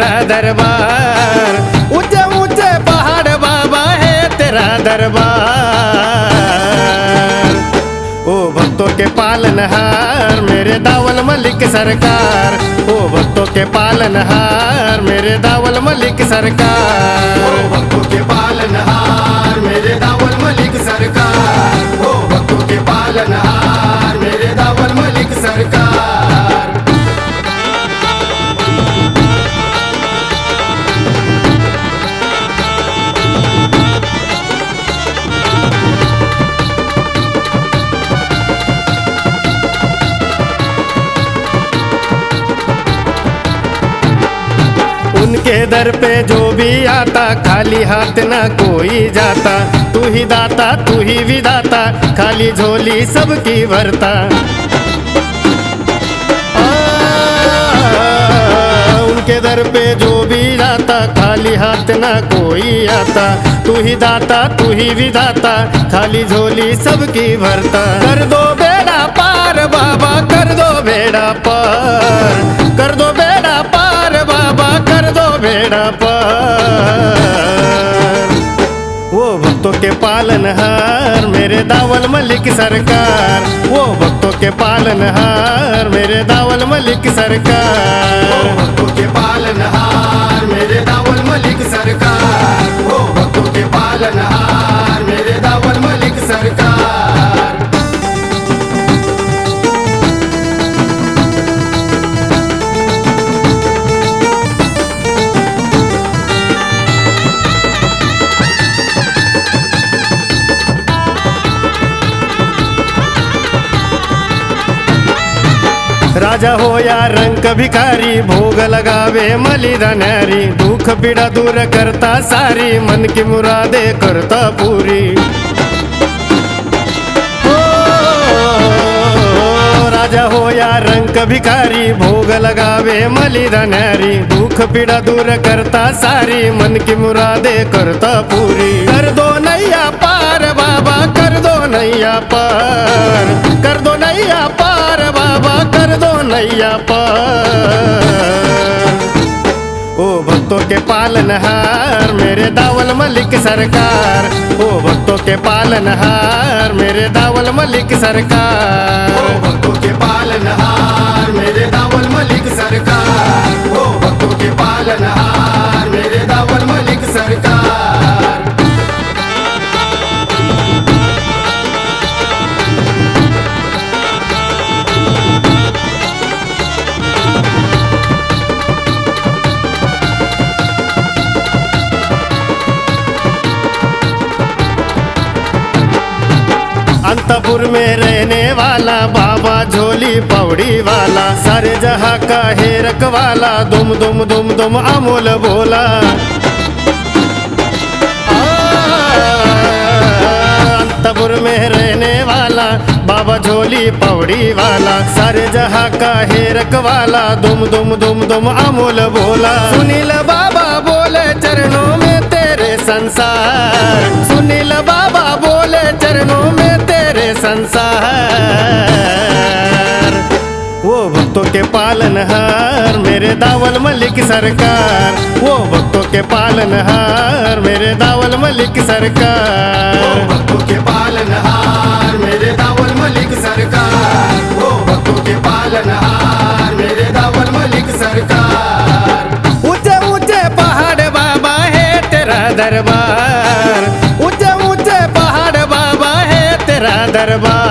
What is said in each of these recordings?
तेरा दरबार, ऊंचे ऊंचे पहाड़ बाबा है तेरा दरबार। ओ भक्तों के पालनहार मेरे दावल मलिक सरकार, ओ भक्तों के पालनहार मेरे दावल मलिक सरकार। ओ भक्तों के पालनहार मेरे दावल मलिक सरकार, ओ भक्तों के पालनहार मेरे दावल मलिक सरकार। उनके दर पे जो भी आता खाली हाथ ना कोई जाता, तू ही दाता तू ही विदाता खाली झोली सबकी भरता। उनके दर पे जो भी जाता खाली हाथ ना कोई आता, तू ही दाता तू ही विदाता खाली झोली सबकी भरता। कर दो बेड़ा पार बाबा कर दो बेड़ा पार, कर दो बेड़ा पार बाबा कर दो बेड़ा पार। वो भक्तों के पालनहार मेरे दावल मलिक सरकार, वो भक्तों के पालनहार मेरे दावल मलिक सरकार। ओ भक्तों के पालनहार मेरे दावल मलिक सरकार, ओ भक्तों के पालनहार मेरे दावल मलिक सरकार। राजा हो या रंक भिखारी भोग लगावे मलिदान्यारी, दुख पीड़ा दूर करता सारी मन की मुरादे करता पूरी। ओ, राजा हो या रंक भिखारी भोग लगावे मलिदान्यारी, दुख पीड़ा दूर करता सारी मन की मुरादे करता पूरी। कर दो नैया पार बाबा कर दो नैया पार, कर दो नैया पार बाबा कर दो नैया पार। ओ भक्तों के पालनहार मेरे दावल मलिक सरकार, ओ भक्तों के पालनहार मेरे दावल मलिक सरकार। ओ भक्तों के पालनहार मेरे दावल मलिक सरकार, ओ भक्तों के पालनहार मेरे दावल मलिक सरकार। अंतपुर में रहने वाला बाबा झोली पौड़ी वाला, सारे जहां का है रखवाला दुम दुम दुम दुम अमोल बोला। अंतपुर में रहने वाला बाबा झोली पौड़ी वाला, सारे जहां का है रखवाला दुम दुम दुम दुम अमोल बोला। सुनील बाबा बोले चरणों में तेरे संसार, सुनील बाबा बोले चरणों में तेरे संसार। वो भक्तों के पालनहार मेरे दावल मलिक सरकार, वो भक्तों के पालनहार मेरे दावल मलिक सरकार। ओ भक्तों के पालनहार मेरे दावल मलिक सरकार, ओ भक्तों के पालनहार मेरे दावल मलिक सरकार। ऊंचे ऊंचे पहाड़ बाबा है तेरा दरबार, ऊंचे ऊंचे पहाड़ बाबा है तेरा दरबार।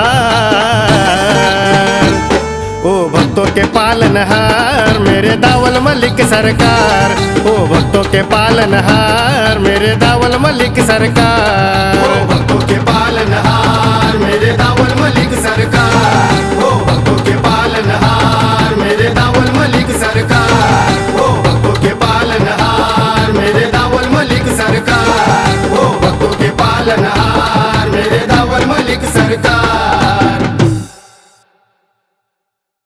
ओ भक्तों के पालनहार मेरे दावल मलिक सरकार, ओ भक्तों के पालनहार मेरे दावल मलिक सरकार। ओ भक्तों के पालनहार मेरे दावल मलिक सरकार, ओ भक्तों के पालनहार मेरे दावल मलिक सरकार, ओ भक्तों के पालनहार मेरे दावल मलिक सरकार, ओ भक्तों के पालनहार मेरे